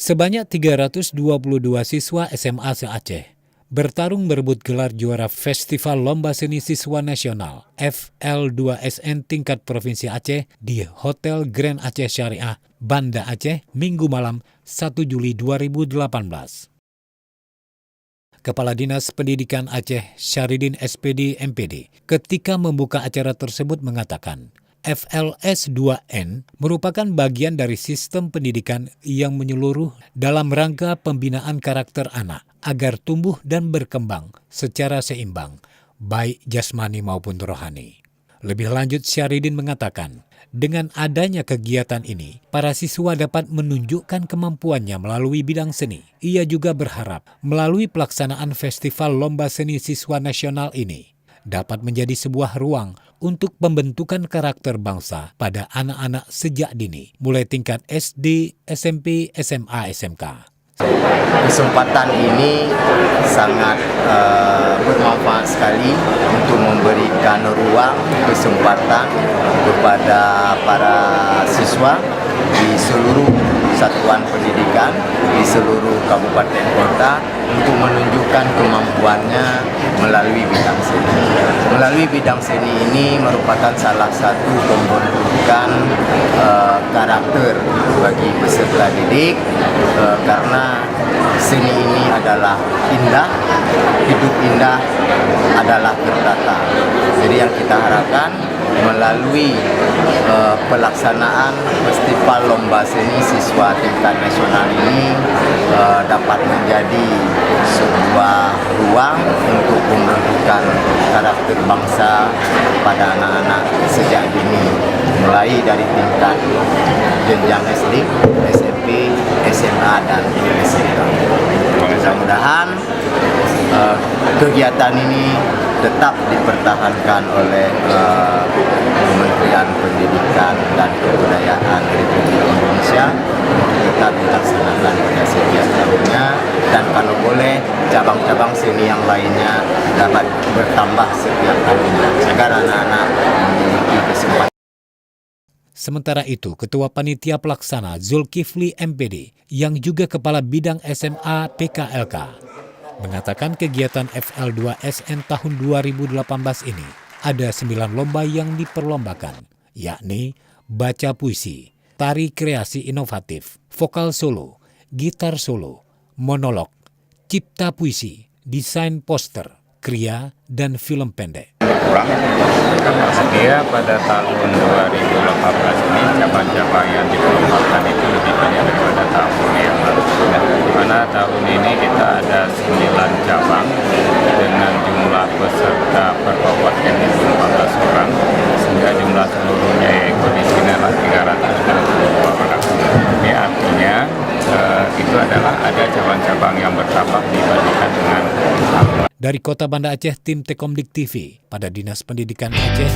Sebanyak 322 siswa SMA se-Aceh bertarung berebut gelar juara Festival Lomba Seni Siswa Nasional FL2SN tingkat Provinsi Aceh di Hotel Grand Aceh Syariah, Banda Aceh, Minggu malam 1 Juli 2018. Kepala Dinas Pendidikan Aceh Syahridin SPD MPD ketika membuka acara tersebut mengatakan, FLS2N merupakan bagian dari sistem pendidikan yang menyeluruh dalam rangka pembinaan karakter anak agar tumbuh dan berkembang secara seimbang, baik jasmani maupun rohani. Lebih lanjut, Syahridin mengatakan, dengan adanya kegiatan ini, para siswa dapat menunjukkan kemampuannya melalui bidang seni. Ia juga berharap melalui pelaksanaan Festival Lomba Seni Siswa Nasional ini dapat menjadi sebuah ruang untuk pembentukan karakter bangsa pada anak-anak sejak dini, mulai tingkat SD, SMP, SMA, SMK. Kesempatan ini sangat bermanfaat sekali untuk memberikan ruang, kesempatan kepada para siswa di seluruh satuan pendidikan, di seluruh kabupaten kota untuk menunjukkan kemampuannya melalui bidang seni. Melalui bidang seni ini merupakan salah satu pembentukan karakter bagi peserta didik karena seni ini adalah indah, hidup indah adalah tertata. Jadi yang kita harapkan melalui pelaksanaan Festival Lomba Seni Siswa Tingkat Nasional ini dapat menjadi sebuah ruang untuk pembentukan karakter bangsa pada anak-anak sejak dini, mulai dari tingkat jenjang SD, SMP, SMA, dan SMK. Mudah-mudahan kegiatan ini tetap dipertahankan oleh Kementerian Pendidikan dan Kebudayaan Republik Indonesia untuk tetap dilaksanakan pada setiap tahunnya, dan kalau boleh cabang-cabang seni yang lainnya dapat bertambah setiap tahunnya agar anak-anak memiliki kesempatan. Sementara itu, Ketua Panitia Pelaksana Zulkifli MPD yang juga Kepala Bidang SMA PKLK mengatakan kegiatan FL2SN tahun 2018 ini ada 9 lomba yang diperlombakan, yakni baca puisi, tari kreasi inovatif, vokal solo, gitar solo, monolog, cipta puisi, desain poster, kriya, dan film pendek. Dia pada tahun 2018 ini cabang-cabang yang diperlombakan itu lebih banyak daripada tahun yang lalu. Karena tahun ini kita ada 9 cabang dengan jumlah peserta per kabupaten 14 orang, sehingga jumlah seluruhnya kondisinya adalah 322 orang. Ini artinya itu adalah ada cabang-cabang yang bertambah dibandingkan dengan tahun. Dari Kota Banda Aceh, tim Tekomdik TV pada Dinas Pendidikan Aceh